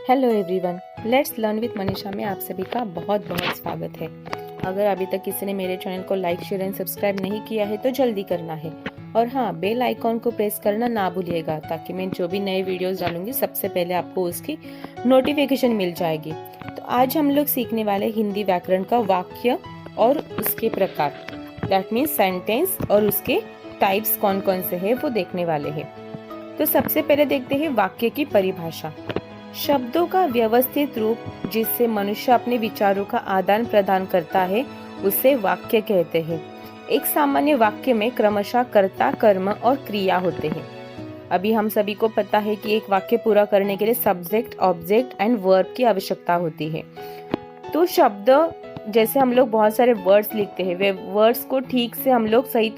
Hello everyone, let's learn with Manisha में आप सभी का बहुत बहुत स्वागत है। अगर अभी तक किसी ने मेरे चैनल को लाइक, शेयर एंड सब्सक्राइब नहीं किया है तो जल्दी करना है और हाँ, बेल आइकॉन को प्रेस करना ना भूलिएगा ताकि मैं जो भी नए वीडियोस डालूंगी सबसे पहले आपको उसकी नोटिफिकेशन मिल जाएगी। तो आज हम लोग सीखने वाले हिंदी व्याकरण का वाक्य और उसके प्रकार, दैट मीन्स सेंटेंस और उसके टाइप्स कौन कौन से है वो देखने वाले हैं। तो सबसे पहले देखते हैं वाक्य की परिभाषा। शब्दों का व्यवस्थित रूप जिससे मनुष्य अपने विचारों का आदान प्रदान करता है उसे वाक्य कहते हैं। एक सामान्य वाक्य में क्रमशः कर्ता, कर्म और क्रिया होते हैं। अभी हम सभी को पता है कि एक वाक्य पूरा करने के लिए सब्जेक्ट, ऑब्जेक्ट एंड वर्ब की आवश्यकता होती है। तो शब्द जैसे हम लोग बहुत सारे वर्ड्स लिखते हैं, वे वर्ड्स को ठीक से हम लोग सही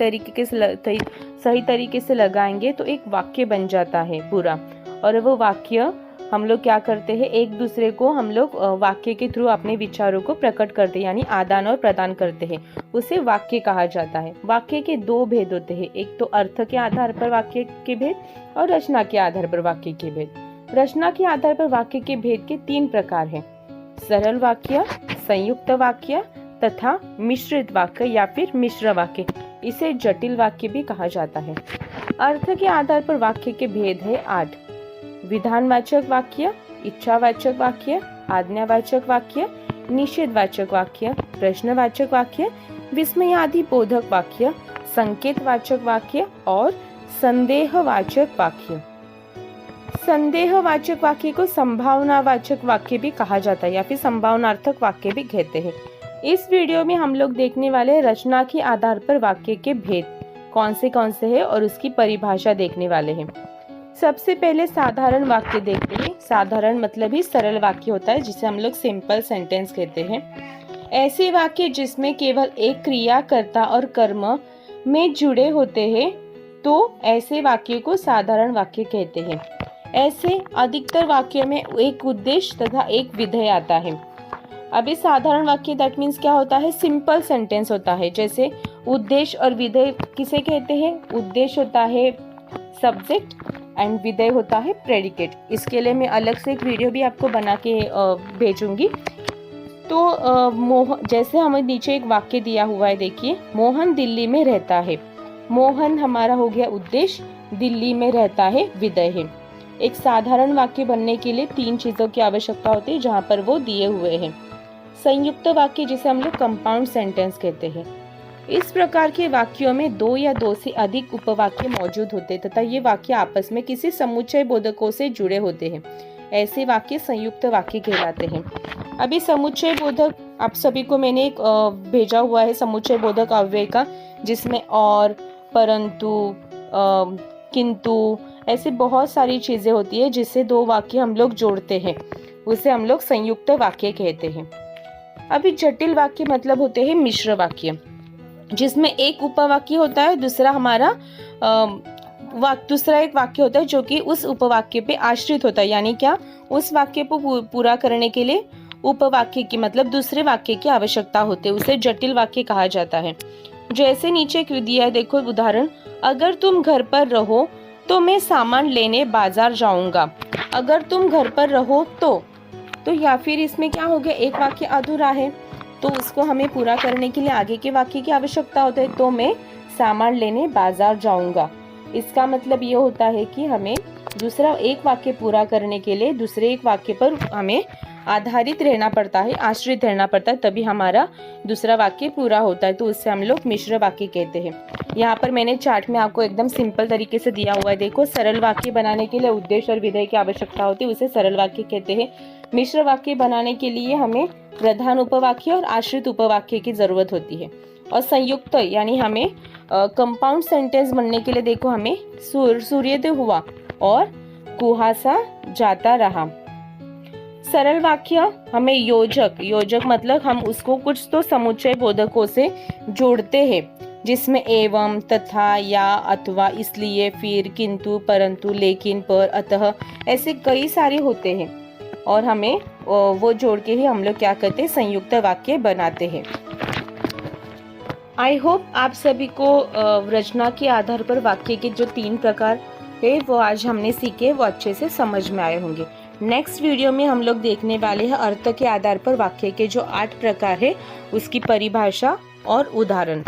तरीके से लगाएंगे तो एक वाक्य बन जाता है पूरा। और वो वाक्य हम लोग क्या करते हैं, एक दूसरे को हम लोग वाक्य के थ्रू अपने विचारों को प्रकट करते हैं, यानी आदान और प्रदान करते हैं, उसे वाक्य कहा जाता है। वाक्य के दो भेद होते हैं, एक तो अर्थ के आधार पर वाक्य के भेद और रचना के आधार पर वाक्य के भेद। रचना के आधार पर वाक्य के भेद के तीन प्रकार हैं: सरल वाक्य, संयुक्त वाक्य तथा मिश्रित वाक्य या फिर मिश्र वाक्य। इसे जटिल वाक्य भी कहा जाता है। अर्थ के आधार पर वाक्य के भेद है 8: विधानवाचक वाक्य, इच्छावाचक वाक्य, आज्ञावाचक वाक्य, निषेधवाचक वाक्य, प्रश्नवाचक वाक्य, विस्मयादि बोधक वाक्य, संकेतवाचक वाक्य और संदेहवाचक वाक्य। संदेहवाचक वाक्य को संभावनावाचक वाक्य भी कहा जाता है या फिर संभावनार्थक वाक्य भी कहते हैं। इस वीडियो में हम लोग देखने वाले रचना के आधार पर वाक्य के भेद कौन से हैं और उसकी परिभाषा देखने वाले हैं। सबसे पहले साधारण वाक्य देखते हैं। साधारण मतलब ही सरल वाक्य होता है, जिसे हम लोग सिंपल सेंटेंस कहते हैं। ऐसे वाक्य जिसमें केवल एक क्रिया, कर्ता और कर्म में जुड़े होते हैं तो ऐसे वाक्य को साधारण वाक्य कहते हैं। ऐसे अधिकतर वाक्य में एक उद्देश्य तथा एक विधेय आता है। अभी साधारण वाक्य दैट मीन्स क्या होता है, सिंपल सेंटेंस होता है। जैसे उद्देश्य और विधेय किसे कहते हैं? उद्देश्य होता है सब्जेक्ट एंड विधेय होता है प्रेडिकेट। इसके लिए मैं अलग से एक वीडियो भी आपको बना के भेजूंगी। तो जैसे हमें नीचे एक वाक्य दिया हुआ है, देखिए, मोहन दिल्ली में रहता है। मोहन हमारा हो गया उद्देश्य, दिल्ली में रहता है विधेय है। एक साधारण वाक्य बनने के लिए तीन चीजों की आवश्यकता होती है जहाँ पर वो दिए हुए हैं। संयुक्त वाक्य जिसे हम लोग कंपाउंड सेंटेंस कहते हैं। इस प्रकार के वाक्यों में दो या दो से अधिक उपवाक्य मौजूद होते तथा ये वाक्य आपस में किसी समुच्चय बोधकों से जुड़े होते हैं। ऐसे वाक्य संयुक्त वाक्य कहलाते हैं। अभी समुच्चय बोधक आप सभी को मैंने एक भेजा हुआ है, समुच्चय बोधक अव्यय का, जिसमें और, परंतु, किंतु ऐसे बहुत सारी चीजें होती है जिससे दो वाक्य हम लोग जोड़ते हैं, उसे हम लोग संयुक्त वाक्य कहते हैं। अभी जटिल वाक्य मतलब होते हैं मिश्र वाक्य, जिसमें एक उपवाक्य होता है, दूसरा हमारा दूसरा एक वाक्य होता है जो कि उस उपवाक्य पे आश्रित होता है। यानी क्या, उस वाक्य को पूरा करने के लिए उपवाक्य की मतलब दूसरे वाक्य की आवश्यकता होती है, उसे जटिल वाक्य कहा जाता है। जैसे नीचे एक दिया है, देखो उदाहरण, अगर तुम घर पर रहो तो मैं सामान लेने बाजार जाऊंगा। अगर तुम घर पर रहो तो या फिर इसमें क्या हो गया, एक वाक्य अधूरा है तो उसको हमें पूरा करने के लिए आगे के वाक्य की आवश्यकता होता है। तो मैं सामान लेने बाजार जाऊंगा। इसका मतलब ये होता है कि हमें दूसरा एक वाक्य पूरा करने के लिए दूसरे एक वाक्य पर हमें आधारित रहना पड़ता है, आश्रित रहना पड़ता है, तभी हमारा दूसरा वाक्य पूरा होता है। तो उससे हम लोग मिश्र वाक्य कहते हैं। यहाँ पर मैंने चार्ट में आपको एकदम सिंपल तरीके से दिया हुआ है। देखो, सरल वाक्य बनाने के लिए उद्देश्य और विधेय की आवश्यकता होती है, उसे सरल वाक्य कहते हैं। मिश्र वाक्य बनाने के लिए हमें प्रधान उपवाक्य और आश्रित उपवाक्य की जरूरत होती है। और संयुक्त यानी हमें कंपाउंड सेंटेंस बनने के लिए देखो, हमें सूर्योदय हुआ और कुहासा जाता रहा। सरल वाक्य हमें योजक मतलब हम उसको कुछ तो समुच्चय बोधकों से जोड़ते हैं, जिसमें एवं, तथा, या, अथवा, इसलिए, फिर, किंतु, परंतु, लेकिन, पर, अतः ऐसे कई सारे होते हैं और हमें वो जोड़ के ही हम लोग क्या करते हैं, संयुक्त वाक्य बनाते हैं। आई होप आप सभी को रचना के आधार पर वाक्य के जो तीन प्रकार है वो आज हमने सीखे, वो अच्छे से समझ में आए होंगे। नेक्स्ट वीडियो में हम लोग देखने वाले हैं अर्थ के आधार पर वाक्य के जो 8 प्रकार है उसकी परिभाषा और उदाहरण।